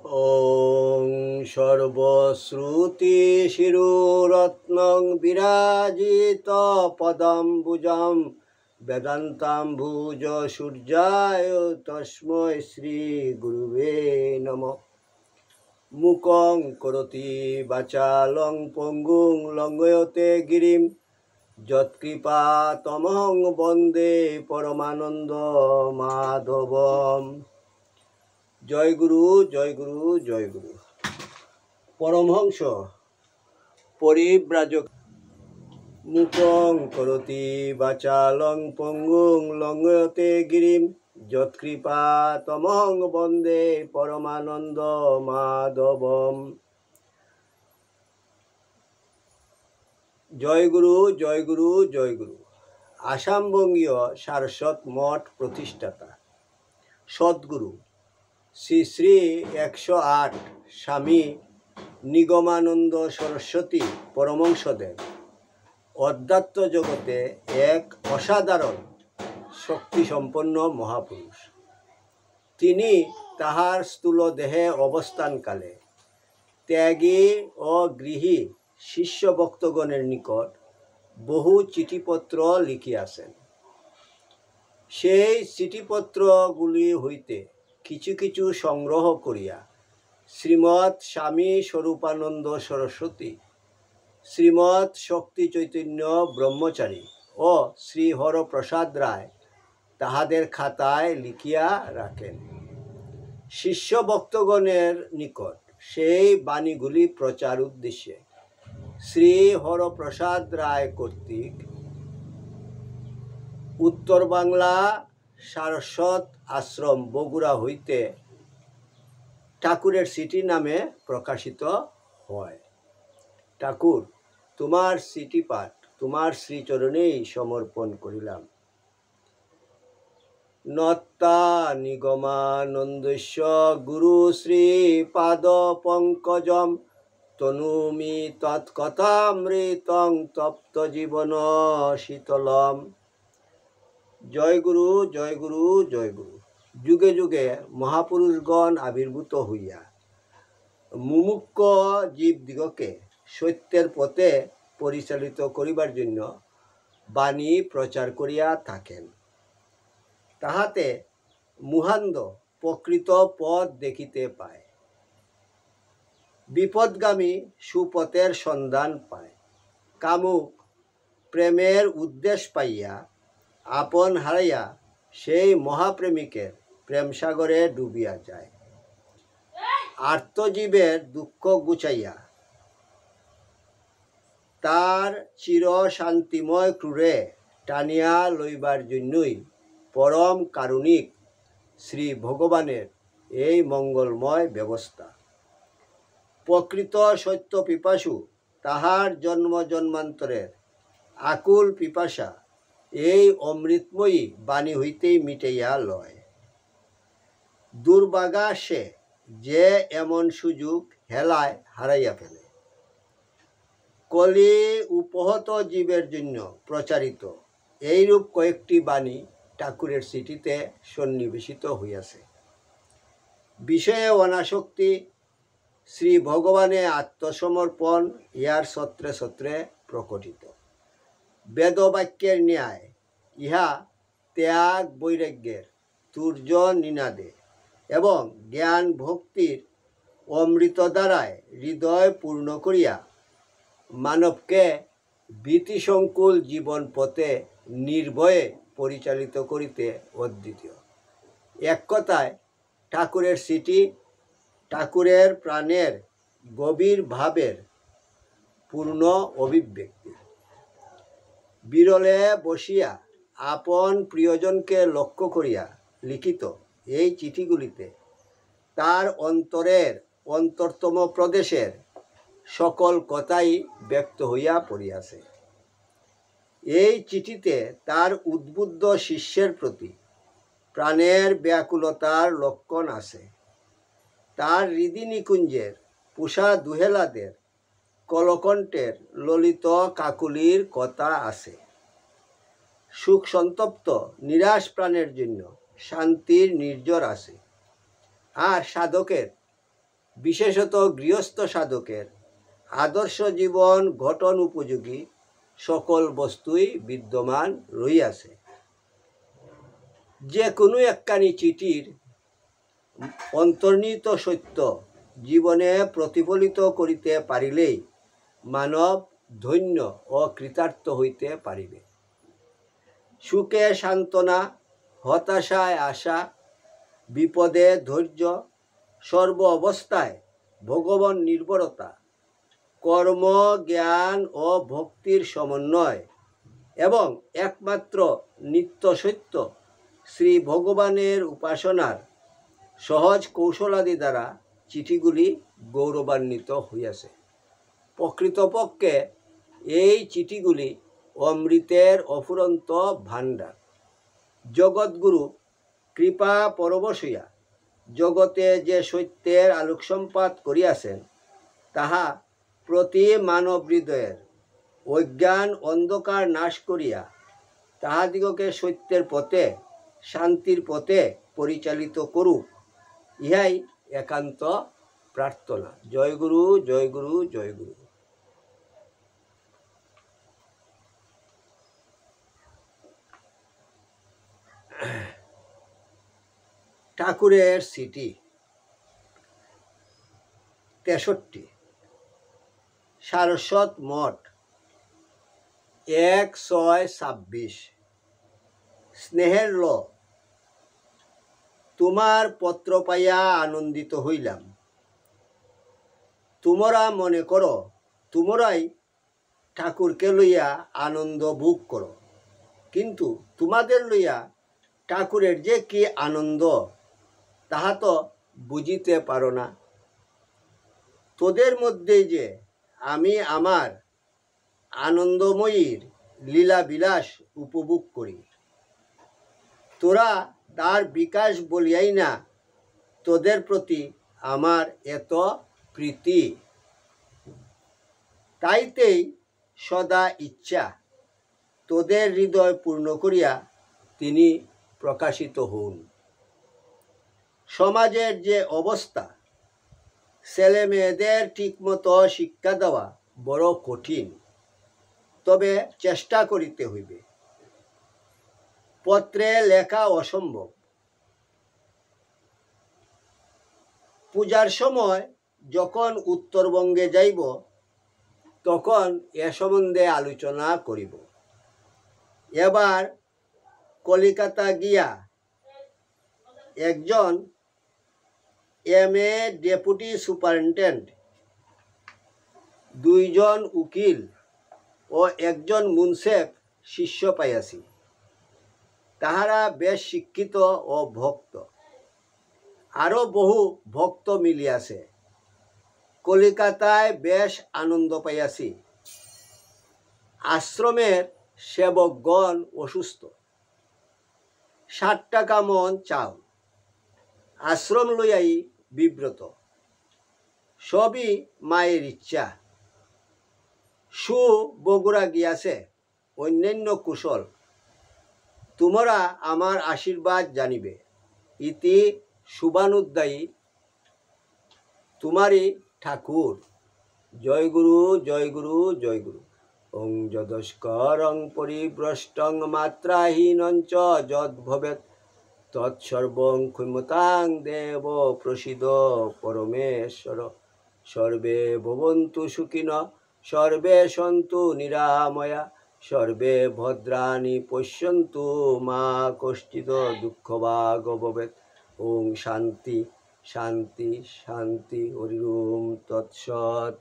ॐ सर्वश्रुतिशिरोरत्नं विराजितपदाम्बुजं वेदान्ताम्बुजसूर्याय तस्मै श्रीगुरुवे नमः। मूकं करोति वाचालं पङ्गुं लङ्घयते गिरिं यत्कृपातमहं वन्दे परमानन्दमाधवम्। জয় গুরু জয় গুরু জয় গুরু। পরমহংস পরিব্রাজক মুকং করতি বাচালং পঙ্গুং লঙ্ঘয়তে গিরিম যৎকৃপা তমহং বন্দে পরমানন্দ মাধবম। জয় গুরু জয় গুরু জয় গুরু। আসামবঙ্গীয় সারস্বত মঠ প্রতিষ্ঠাতা সদ্গুরু শ্রী শ্রী 108 স্বামী নিগমানন্দ সরস্বতী পরমহংসদেব অধ্যাত্ম জগতে এক অসাধারণ শক্তিসম্পন্ন মহাপুরুষ। তিনি তাহার স্থূল দেহে অবস্থানকালে ত্যাগী ও গৃহী শিষ্য ভক্তগণের নিকট বহু চিঠিপত্র লিখিয়াছেন। সেই চিঠিপত্রগুলি হইতে কিছু কিছু সংগ্রহ করিয়া শ্রীমৎ স্বামী স্বরূপানন্দ সরস্বতী, শ্রীমৎ শক্তি চৈতন্য ব্রহ্মচারী ও শ্রী হরপ্রসাদ রায় তাহাদের খাতায় লিখিয়া রাখেন। শিষ্য ভক্তগণের নিকট সেই বাণীগুলি প্রচার উদ্দেশ্যে শ্রী হরপ্রসাদ রায় কর্তৃক উত্তর বাংলা সারস্বত আশ্রম বগুড়া হইতে ঠাকুরের চিঠি নামে প্রকাশিত হয়। ঠাকুর, তোমার চিঠি পাঠ তোমার শ্রীচরণেই সমর্পণ করিলাম। নত্তা নিগমানন্দস্য গুরু শ্রী পাদ পঙ্কজম তনুমি তৎকথামৃতং তপ্ত জীবন শীতলম। জয় গুরু জয় গুরু জয় গুরু। যুগে যুগে মহাপুরুষগণ আবির্ভূত হইয়া মুমুক্ষ জীবদিগকে সত্যের পথে পরিচালিত করিবার জন্য বাণী প্রচার করিয়া থাকেন। তাহাতে মুহান্দ প্রকৃত পথ দেখিতে পায়, বিপদগামী সুপথের সন্ধান পায়, কামুক প্রেমের উদ্দেশ্য পাইয়া আপন হারাইয়া সেই মহাপ্রেমিকের প্রেমসাগরে ডুবিয়া যায়, আর্তজীবের দুঃখ গুছাইয়া তার চির শান্তিময় ক্রুরে টানিয়া লইবার জন্যই পরম কারুণিক শ্রী ভগবানের এই মঙ্গলময় ব্যবস্থা। প্রকৃত সত্য পিপাসু তাহার জন্ম জন্মান্তরের আকুল পিপাসা এই অমৃতময়ী বাণী হইতেই মিটাইয়া লয়। দুর্ভাগা সে যে এমন সুযোগ হেলায় হারাইয়া ফেলে। কলি উপহত জীবের জন্য প্রচারিত এইরূপ কয়েকটি বাণী ঠাকুরের চিঠিতে সন্নিবেশিত হইয়াছে। বিষয়ে অনাসক্তি, শ্রী ভগবানে আত্মসমর্পণ ইহার ছত্রে ছত্রে প্রকটিত। বেদবাক্যের ন্যায় ইহা ত্যাগ বৈরাগ্যের তুর্য নিনাদে এবং জ্ঞান ভক্তির অমৃত দ্বারায় হৃদয় পূর্ণ করিয়া মানবকে ভীতিসংকুল জীবন পথে নির্ভয়ে পরিচালিত করিতে অদ্বিতীয়। এক কথায় ঠাকুরের চিঠি ঠাকুরের প্রাণের গভীর ভাবের পূর্ণ অভিব্যক্তি। বিরলে বসিয়া আপন প্রিয়জনকে লক্ষ্য করিয়া লিখিত এই চিঠিগুলিতে তার অন্তরের অন্তরতম প্রদেশের সকল কথাই ব্যক্ত হইয়া পড়িয়াছে। এই চিঠিতে তার উদ্বুদ্ধ শিষ্যের প্রতি প্রাণের ব্যাকুলতার লক্ষণ আছে। তার হৃদি নিকুঞ্জের পুষা দুহেলাদের কলকণ্ঠের ললিত কাকুলির কথা আছে। সুখ সন্তপ্ত নিরাশ প্রাণের জন্য শান্তির নির্ঝর আছে। আর সাধকের বিশেষত গৃহস্থ সাধকের আদর্শ জীবন গঠন উপযোগী সকল বস্তুই বিদ্যমান রহিয়াছে। যে কোনো একখানি চিঠির অন্তর্নিহিত সত্য জীবনে প্রতিফলিত করিতে পারিলেই মানব ধন্য ও কৃতার্থ হইতে পারিবে। সুখে সান্ত্বনা, হতাশায় আশা, বিপদে ধৈর্য, সর্ব অবস্থায় ভগবান নির্ভরতা, কর্ম, জ্ঞান ও ভক্তির সমন্বয় এবং একমাত্র নিত্য সত্য শ্রী ভগবানের উপাসনার সহজ কৌশলাদি দ্বারা চিঠিগুলি গৌরবান্বিত হইয়াছে। প্রকৃতপক্ষে এই চিঠিগুলি অমৃতের অফুরন্ত ভাণ্ডার। জগৎগুরু কৃপা পরবশ হইয়া জগতে যে সত্যের আলোকসম্পাত করিয়াছেন, তাহা প্রতি মানব হৃদয়ের অজ্ঞান অন্ধকার নাশ করিয়া তাহাদিগকে সত্যের পথে, শান্তির পথে পরিচালিত করুক, ইহাই একান্ত প্রার্থনা। জয় গুরু, জয় গুরু, জয় গুরু। ঠাকুরের চিঠি 63, সারস্বত মঠ, 1/6/26। স্নেহের ল, তোমার পত্র পাইয়া আনন্দিত হইলাম। তোমরা মনে করো তোমরাই ঠাকুরকে লইয়া আনন্দ ভোগ করো, কিন্তু তোমাদের লইয়া ঠাকুরের যে কি আনন্দ তাহা তো বুঝিতে পারো না। তোদের মধ্যেই যে আমি আমার আনন্দময়ীর লীলা বিলাস উপভোগ করি, তোরা তার বিকাশ বলিয়াই না তোদের প্রতি আমার এত প্রীতি। তাইতেই সদা ইচ্ছা তোদের হৃদয় পূর্ণ করিয়া তিনি প্রকাশিত হন। সমাজের যে অবস্থা, ছেলে মেয়েদের ঠিকমতো শিক্ষা দেওয়া বড় কঠিন, তবে চেষ্টা করিতে হইবে। পত্রে লেখা অসম্ভব। পূজার সময় যখন উত্তরবঙ্গে যাইব, তখন এ সম্বন্ধে আলোচনা করিব। এবার কলিকাতা গিয়া একজন MA ডেপুটি সুপারিনটেন্ডেন্ট, 2 জন উকিল ও একজন মুন্সেফ শিষ্য পাইয়াছি। তাহারা বেশ শিক্ষিত ও ভক্ত। আরও বহু ভক্ত মিলিয়াছে। কলিকাতায় বেশ আনন্দ পাইয়াছি। আশ্রমের সেবকগণ অসুস্থ। 60 টাকা মন চাল। আশ্রম লইয়াই বিব্রত। সবই মায়ের ইচ্ছা। বগুড়া গিয়াছে, অন্যান্য কুশল। তোমরা আমার আশীর্বাদ জানিবে। ইতি শুভানুদ্দায়ী, তোমারই ঠাকুর। জয় গুরু, জয় গুরু, জয় গুরু। ওং যদস্করং পরিভ্রষ্টং মাত্রাহীনঞ্চ যদ্ভবেৎ তৎসর্বং ক্ষমতাং দেব প্রসীদ পরমেশ্বর। সর্বে ভবন্তু সুখিনঃ, সর্বে সন্তু নিরাময়া, সর্বে ভদ্রাণি পশ্যন্তু মা কশ্চিৎ দুঃখভাগ ভবেৎ। ওং শান্তি শান্তি শান্তি। হরি ওম তৎসৎ।